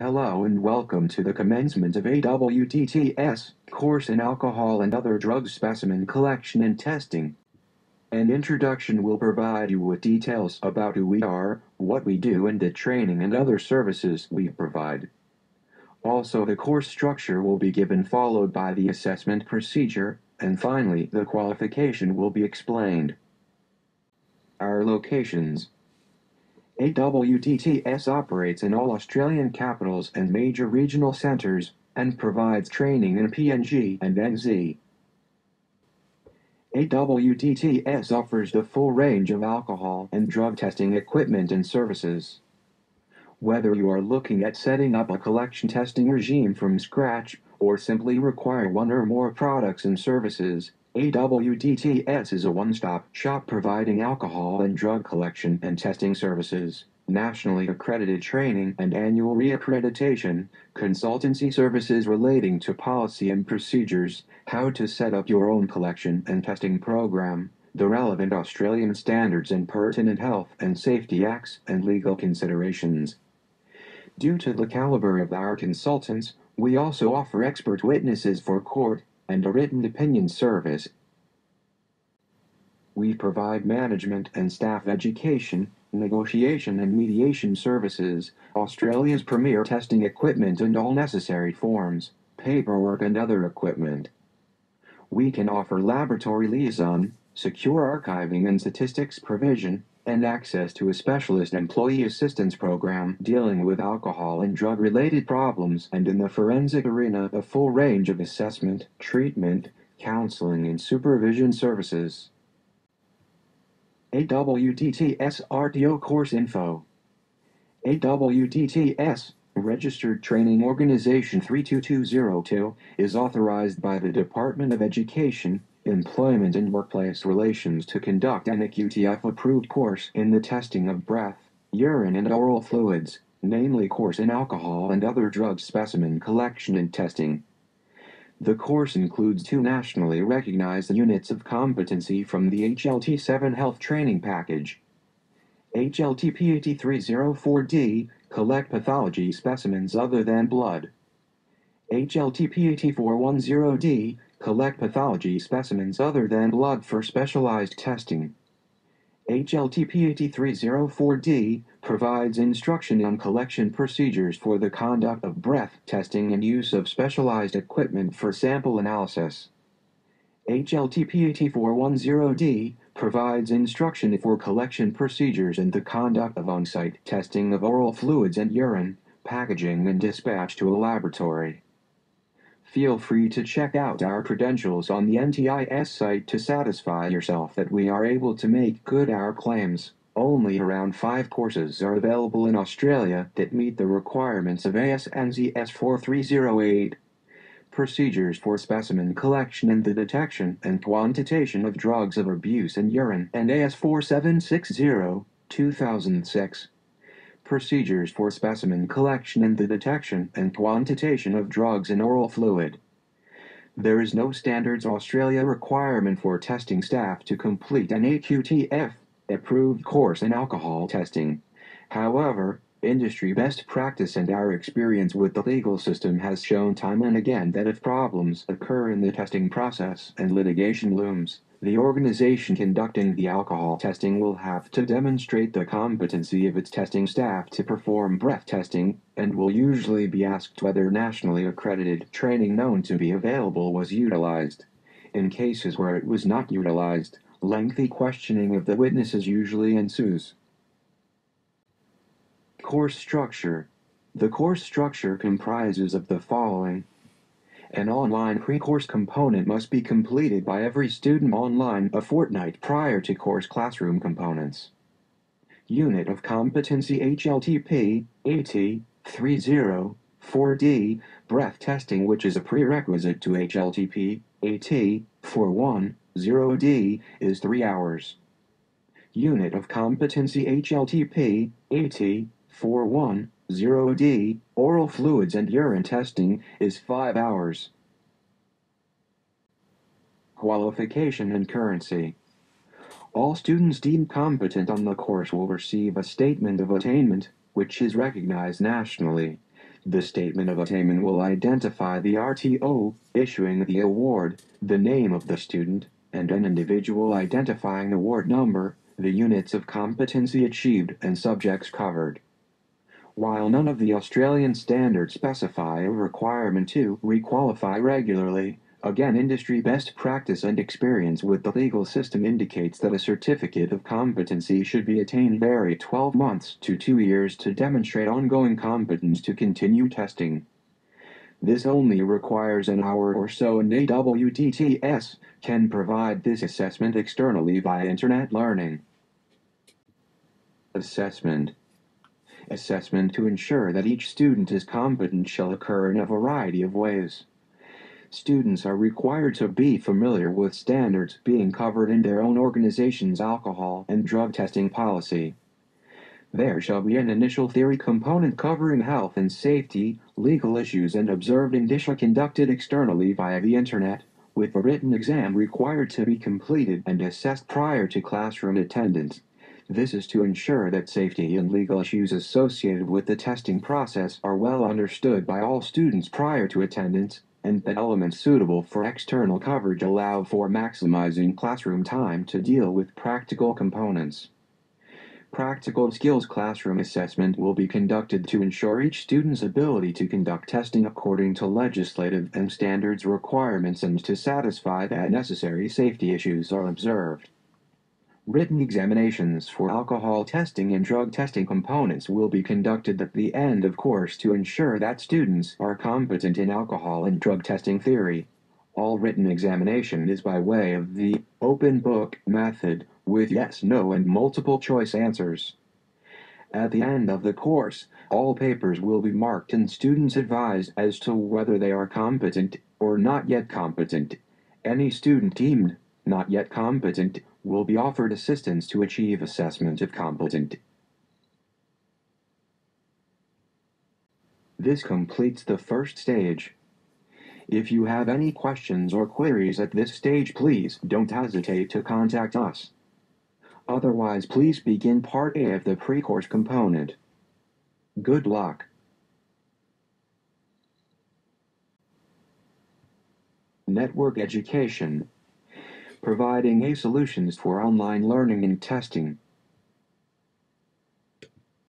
Hello and welcome to the commencement of AWDTS course in Alcohol and Other Drugs Specimen Collection and Testing. An introduction will provide you with details about who we are, what we do, and the training and other services we provide. Also, the course structure will be given, followed by the assessment procedure, and finally, the qualification will be explained. Our locations. AWDTS operates in all Australian capitals and major regional centres, and provides training in PNG and NZ. AWDTS offers the full range of alcohol and drug testing equipment and services. Whether you are looking at setting up a collection testing regime from scratch, or simply require one or more products and services, AWDTS is a one-stop shop providing alcohol and drug collection and testing services, nationally accredited training and annual reaccreditation, consultancy services relating to policy and procedures, how to set up your own collection and testing program, the relevant Australian standards and pertinent health and safety acts and legal considerations. Due to the caliber of our consultants, we also offer expert witnesses for court and a written opinion service. We provide management and staff education, negotiation and mediation services, Australia's premier testing equipment and all necessary forms, paperwork and other equipment. We can offer laboratory liaison, secure archiving and statistics provision, and access to a specialist employee assistance program dealing with alcohol and drug-related problems, and in the forensic arena a full range of assessment, treatment, counseling and supervision services. AWDTS RTO Course Info. AWDTS, Registered Training Organization 32202, is authorized by the Department of Education, Employment and Workplace Relations to conduct an AWDTS-approved course in the testing of breath, urine and oral fluids, namely course in alcohol and other drug specimen collection and testing. The course includes 2 nationally recognized units of competency from the HLT7 Health Training Package. HLTP8304D, collect pathology specimens other than blood. HLTP8410D, collect pathology specimens other than blood for specialized testing. HLTP8304D provides instruction on collection procedures for the conduct of breath testing and use of specialized equipment for sample analysis. HLTP8410D provides instruction for collection procedures and the conduct of on-site testing of oral fluids and urine, packaging and dispatch to a laboratory. Feel free to check out our credentials on the NTIS site to satisfy yourself that we are able to make good our claims. Only around 5 courses are available in Australia that meet the requirements of ASNZS 4308. Procedures for specimen collection and the detection and quantitation of drugs of abuse and urine, and AS 4760, 2006. Procedures for specimen collection and the detection and quantitation of drugs in oral fluid. There is no Standards Australia requirement for testing staff to complete an AQTF-approved course in alcohol testing. However, industry best practice and our experience with the legal system has shown time and again that if problems occur in the testing process and litigation looms, the organization conducting the alcohol testing will have to demonstrate the competency of its testing staff to perform breath testing, and will usually be asked whether nationally accredited training known to be available was utilized. In cases where it was not utilized, lengthy questioning of the witnesses usually ensues. Course structure. The course structure comprises of the following. An online pre-course component must be completed by every student online a fortnight prior to course classroom components. Unit of Competency HLTP, AT, 304D, breath testing, which is a prerequisite to HLTP, AT, 410D, is 3 hours. Unit of Competency HLTP, AT, 410D, oral fluids and urine testing, is 5 hours. Qualification and currency. All students deemed competent on the course will receive a Statement of Attainment, which is recognized nationally. The statement of attainment will identify the RTO issuing the award, the name of the student, and an individual identifying the award number, the units of competency achieved and subjects covered. While none of the Australian standards specify a requirement to requalify regularly, again industry best practice and experience with the legal system indicates that a certificate of competency should be attained every 12 months to 2 years to demonstrate ongoing competence to continue testing. This only requires an hour or so, and AWDTS can provide this assessment externally via internet learning. Assessment. Assessment to ensure that each student is competent shall occur in a variety of ways. Students are required to be familiar with standards being covered in their own organization's alcohol and drug testing policy. There shall be an initial theory component covering health and safety, legal issues, and observed indicia conducted externally via the internet, with a written exam required to be completed and assessed prior to classroom attendance. This is to ensure that safety and legal issues associated with the testing process are well understood by all students prior to attendance, and that elements suitable for external coverage allow for maximizing classroom time to deal with practical components. Practical skills classroom assessment will be conducted to ensure each student's ability to conduct testing according to legislative and standards requirements and to satisfy that necessary safety issues are observed. Written examinations for alcohol testing and drug testing components will be conducted at the end of course to ensure that students are competent in alcohol and drug testing theory. All written examination is by way of the open book method, with yes, no, and multiple choice answers. At the end of the course, all papers will be marked and students advised as to whether they are competent or not yet competent. Any student deemed not yet competent will be offered assistance to achieve assessment of competent. This completes the first stage. If you have any questions or queries at this stage, please don't hesitate to contact us. Otherwise, please begin Part A of the pre-course component. Good luck. Network education. Providing solutions for online learning and testing.